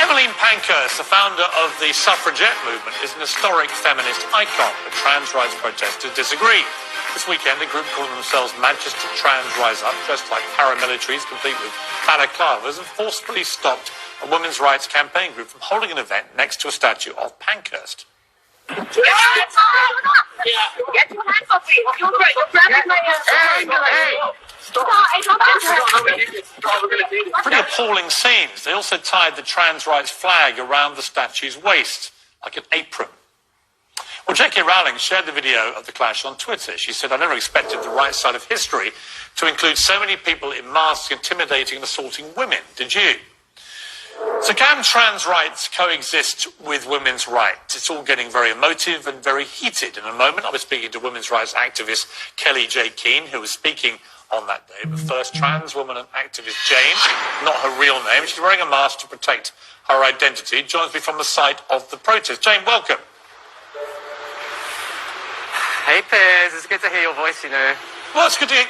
Emmeline Pankhurst, the founder of the suffragette movement, is an historic feminist icon, but trans rights protesters disagree. This weekend, a group calling themselves Manchester Trans Rise Up, dressed like paramilitaries, complete with balaclavas, and forcefully stopped a women's rights campaign group from holding an event next to a statue of Pankhurst. Get your hands off me! You're grabbing my Hey! Stop. Pretty appalling scenes. They also tied the trans rights flag around the statue's waist, like an apron. Well, J.K. Rowling shared the video of the clash on Twitter. She said, "I never expected the right side of history to include so many people in masks intimidating and assaulting women. Did you?" So can trans rights coexist with women's rights? It's all getting very emotive and very heated. In a moment, I was speaking to women's rights activist Kellie-Jay Keen, who was speaking on that day. But first, trans woman and activist Jane, not her real name, she's wearing a mask to protect her identity, joins me from the site of the protest. Jane, welcome. Hey Piers, it's good to hear your voice, you know. Well, it's good to hear.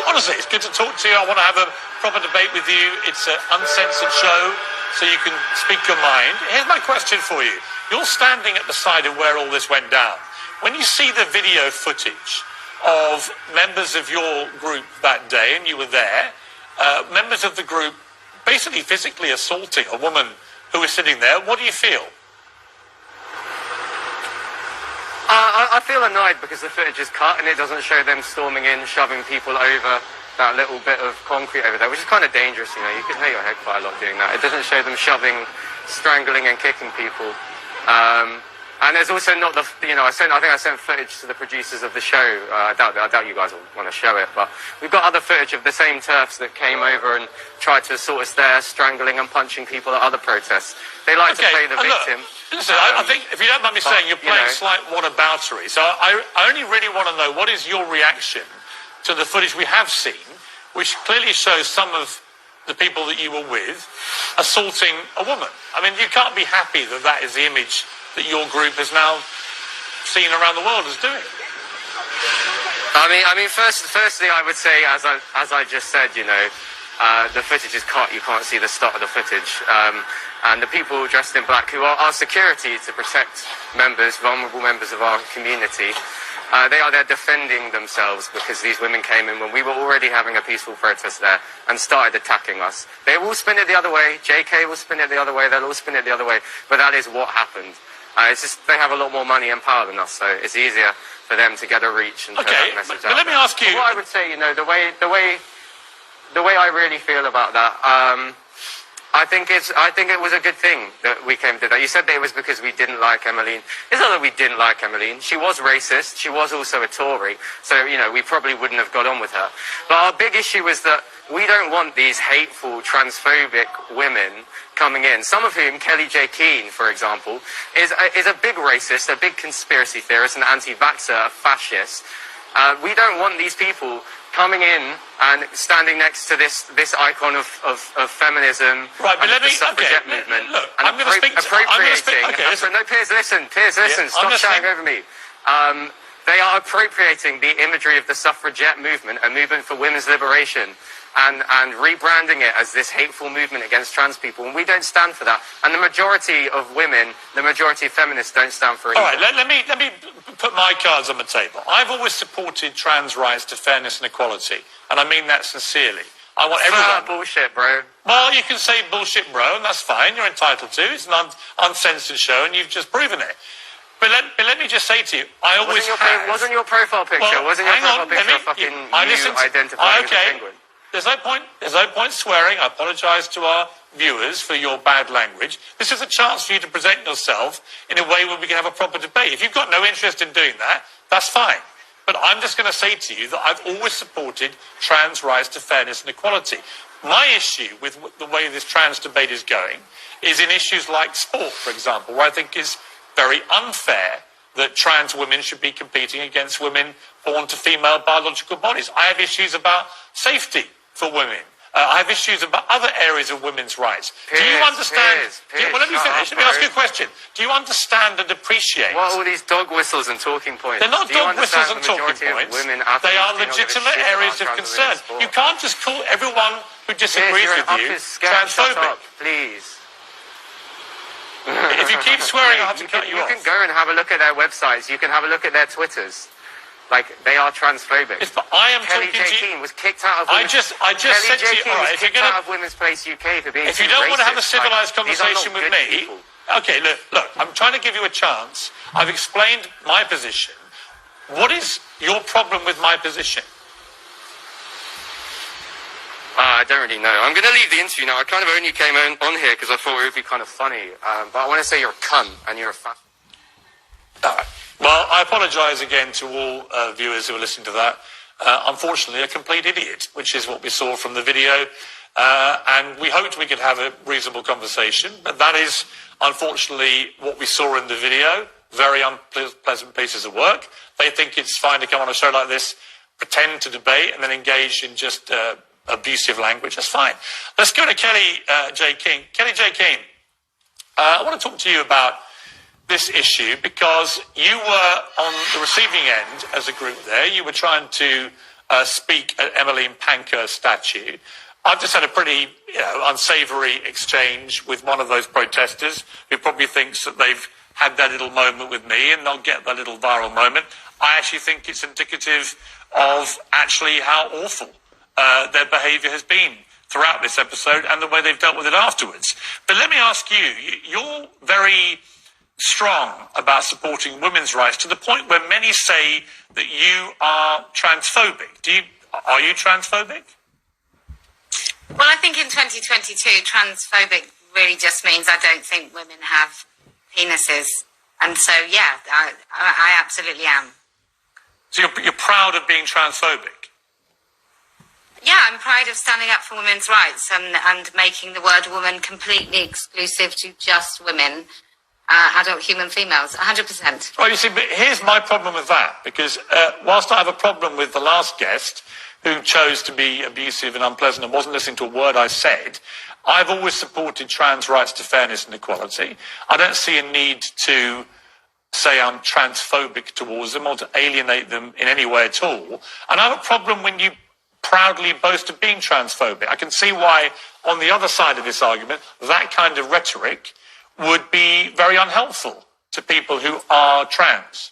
Honestly, it's good to talk to you. I want to have a proper debate with you. It's an uncensored show, so you can speak your mind. Here's my question for you. You're standing at the side of where all this went down. When you see the video footage of members of your group that day, and you were there, members of the group basically physically assaulting a woman who was sitting there, what do you feel? I feel annoyed because the footage is cut and it doesn't show them storming in, shoving people over that little bit of concrete over there, which is kind of dangerous, you know. You could hurt your head quite a lot doing that. It doesn't show them shoving, strangling and kicking people. And there's also not the, you know, I think I sent footage to the producers of the show. I doubt you guys will want to show it, but we've got other footage of the same TERFs that came over and tried to assault us there, strangling and punching people at other protests. They like to play the victim. Listen, I think, if you don't mind me saying, you're playing slight whataboutery. So I only really want to know, what is your reaction to the footage we have seen, which clearly shows some of the people that you were with assaulting a woman? I mean, you can't be happy that that is the image that your group is now seen around the world as doing. I mean, firstly, I would say, as I just said, you know, the footage is cut. You can't see the start of the footage. And the people dressed in black, who are our security to protect vulnerable members of our community, they are there defending themselves because these women came in when we were already having a peaceful protest there and started attacking us. They will spin it the other way. JK will spin it the other way. They'll all spin it the other way. But that is what happened. It's just they have a lot more money and power than us, so it's easier for them to get a reach and put that message out. But let me ask you. But what I would say, you know, the way I really feel about that, I think it was a good thing that we came to that. You said that it was because we didn't like Emmeline. It's not that we didn't like Emmeline. She was racist. She was also a Tory. So, you know, we probably wouldn't have got on with her. But our big issue was that we don't want these hateful, transphobic women coming in. Some of whom, Kellie-Jay Keen, for example, is a big racist, a big conspiracy theorist, an anti-vaxxer, a fascist. We don't want these people coming in and standing next to this icon of feminism, right? But let me, the suffragette movement. Look, and I'm going to speak. No, Piers, listen. Stop shouting over me. They are appropriating the imagery of the suffragette movement, a movement for women's liberation, and rebranding it as this hateful movement against trans people, and we don't stand for that. And the majority of women, the majority of feminists, don't stand for it. All right, let me put my cards on the table. I've always supported trans rights to fairness and equality, and I mean that sincerely. I want everyone. Bullshit, bro. Well, you can say bullshit, bro, and that's fine. You're entitled to. It's an uncensored show, and you've just proven it. But let me just say to you, I always wasn't your profile picture? Well, wasn't your profile picture fucking you identifying as a penguin? There's no point swearing. I apologise to our viewers for your bad language. This is a chance for you to present yourself in a way where we can have a proper debate. If you've got no interest in doing that, that's fine. But I'm just going to say to you that I've always supported trans rights to fairness and equality. My issue with the way this trans debate is going is in issues like sport, for example, where I think it's very unfair that trans women should be competing against women born to female biological bodies. I have issues about safety for women. I have issues about other areas of women's rights. Do you understand? Well, let me finish. Let me ask you a question. Do you understand and appreciate? What are all these dog whistles and talking points? They're not dog whistles and talking points. They are legitimate areas of concern. You can't just call everyone who disagrees with you transphobic. Please. If you keep swearing, I'll have to cut you off. You can go and have a look at their websites. You can have a look at their Twitters. Like, they are transphobic. Yes, but I am talking Kellie-Jay to you. Keen was kicked out of I just said to you, all right, if you're going out of Women's Place UK for being if you don't want to have a racist, civilized like, these are conversation not with good me, people. okay, look, I'm trying to give you a chance. I've explained my position. What is your problem with my position? I don't really know. I'm going to leave the interview now. I kind of only came on here because I thought it would be kind of funny. But I want to say you're a cunt and you're a fat. All right. Well, I apologise again to all viewers who are listening to that. Unfortunately, a complete idiot, which is what we saw from the video. And we hoped we could have a reasonable conversation, but that is, unfortunately, what we saw in the video. Very unpleasant pieces of work. They think it's fine to come on a show like this, pretend to debate, and then engage in just abusive language. That's fine. Let's go to Kellie-Jay Keen. Kellie-Jay Keen, I want to talk to you about this issue because you were on the receiving end as a group there. You were trying to speak at Emmeline Pankhurst's statue. I've just had a pretty unsavoury exchange with one of those protesters who probably thinks that they've had that little moment with me and not get that little viral moment. I actually think it's indicative of actually how awful their behaviour has been throughout this episode and the way they've dealt with it afterwards. But let me ask you, you're very strong about supporting women's rights to the point where many say that you are transphobic. Are you transphobic? Well, I think in 2022, transphobic really just means I don't think women have penises. And so, yeah, I absolutely am. So you're proud of being transphobic? Yeah, I'm proud of standing up for women's rights and making the word woman completely exclusive to just women, adult human females, 100%. Well, you see, but here's my problem with that, because whilst I have a problem with the last guest who chose to be abusive and unpleasant and wasn't listening to a word I said, I've always supported trans rights to fairness and equality. I don't see a need to say I'm transphobic towards them or to alienate them in any way at all. And I have a problem when you proudly boast of being transphobic. I can see why, on the other side of this argument, that kind of rhetoric would be very unhelpful to people who are trans.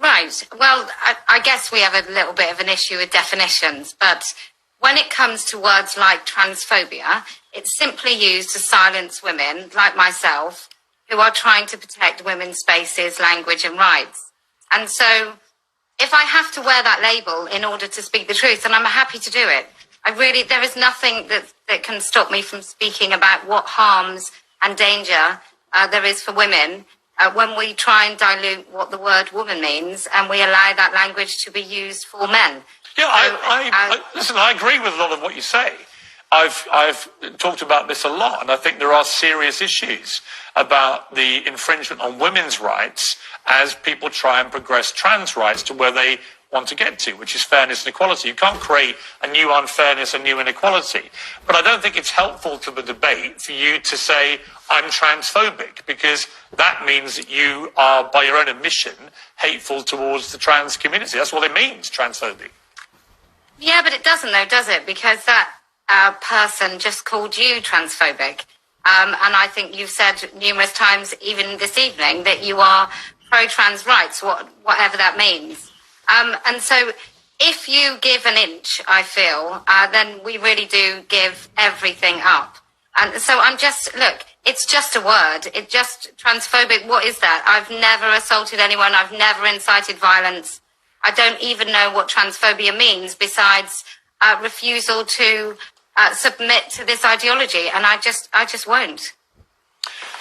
Right. Well, I guess we have a little bit of an issue with definitions, but when it comes to words like transphobia, it's simply used to silence women, like myself, who are trying to protect women's spaces, language and rights. And so if I have to wear that label in order to speak the truth, then I'm happy to do it. There is nothing that can stop me from speaking about what harms and danger there is for women when we try and dilute what the word woman means and we allow that language to be used for men. Yeah, listen, I agree with a lot of what you say. I've talked about this a lot, and I think there are serious issues about the infringement on women's rights as people try and progress trans rights to where they want to get to, which is fairness and equality. You can't create a new unfairness, a new inequality. But I don't think it's helpful to the debate for you to say, I'm transphobic, because that means that you are, by your own admission, hateful towards the trans community. That's what it means, transphobic. Yeah, but it doesn't, though, does it? Because that person just called you transphobic. And I think you've said numerous times, even this evening, that you are pro-trans rights, whatever that means. And so if you give an inch, I feel, then we really do give everything up. And so it's just a word. It just, transphobic, what is that? I've never assaulted anyone. I've never incited violence. I don't even know what transphobia means besides refusal to submit to this ideology. And I just won't.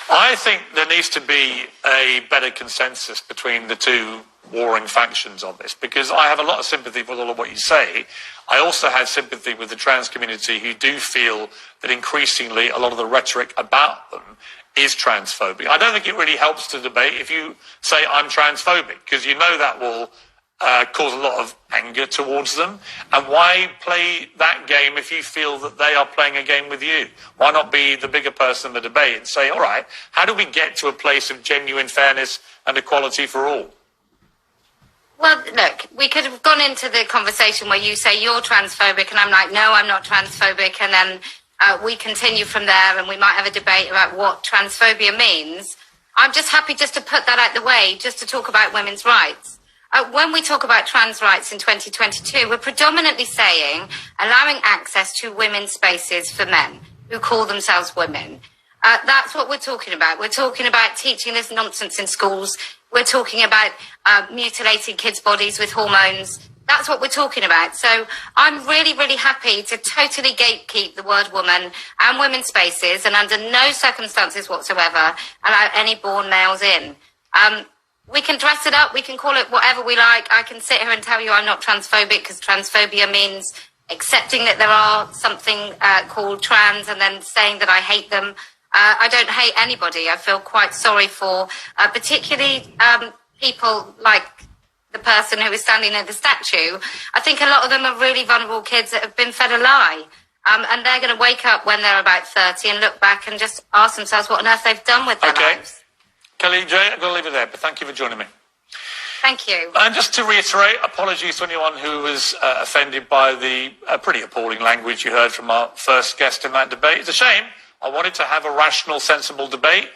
I think there needs to be a better consensus between the two warring factions on this, because I have a lot of sympathy with all of what you say. I also have sympathy with the trans community who do feel that increasingly a lot of the rhetoric about them is transphobic. I don't think it really helps the debate if you say I'm transphobic, because you know that will cause a lot of anger towards them. And why play that game if you feel that they are playing a game with you? Why not be the bigger person in the debate and say, all right, how do we get to a place of genuine fairness and equality for all? Well, look, we could have gone into the conversation where you say you're transphobic and I'm like, no, I'm not transphobic. And then we continue from there, and we might have a debate about what transphobia means. I'm just happy just to put that out the way, just to talk about women's rights. When we talk about trans rights in 2022, we're predominantly saying allowing access to women's spaces for men who call themselves women. That's what we're talking about. We're talking about teaching this nonsense in schools. We're talking about mutilating kids' bodies with hormones. That's what we're talking about. So I'm really, really happy to totally gatekeep the word woman and women's spaces, and under no circumstances whatsoever allow any born males in. We can dress it up. We can call it whatever we like. I can sit here and tell you I'm not transphobic, because transphobia means accepting that there are something called trans and then saying that I hate them. I don't hate anybody. I feel quite sorry for particularly people like the person who is standing near the statue. I think a lot of them are really vulnerable kids that have been fed a lie. And they're going to wake up when they're about 30 and look back and just ask themselves what on earth they've done with their lives. Kellie-Jay, I'm going to leave it there, but thank you for joining me. Thank you. And just to reiterate, apologies to anyone who was offended by the pretty appalling language you heard from our first guest in that debate. It's a shame. I wanted to have a rational, sensible debate.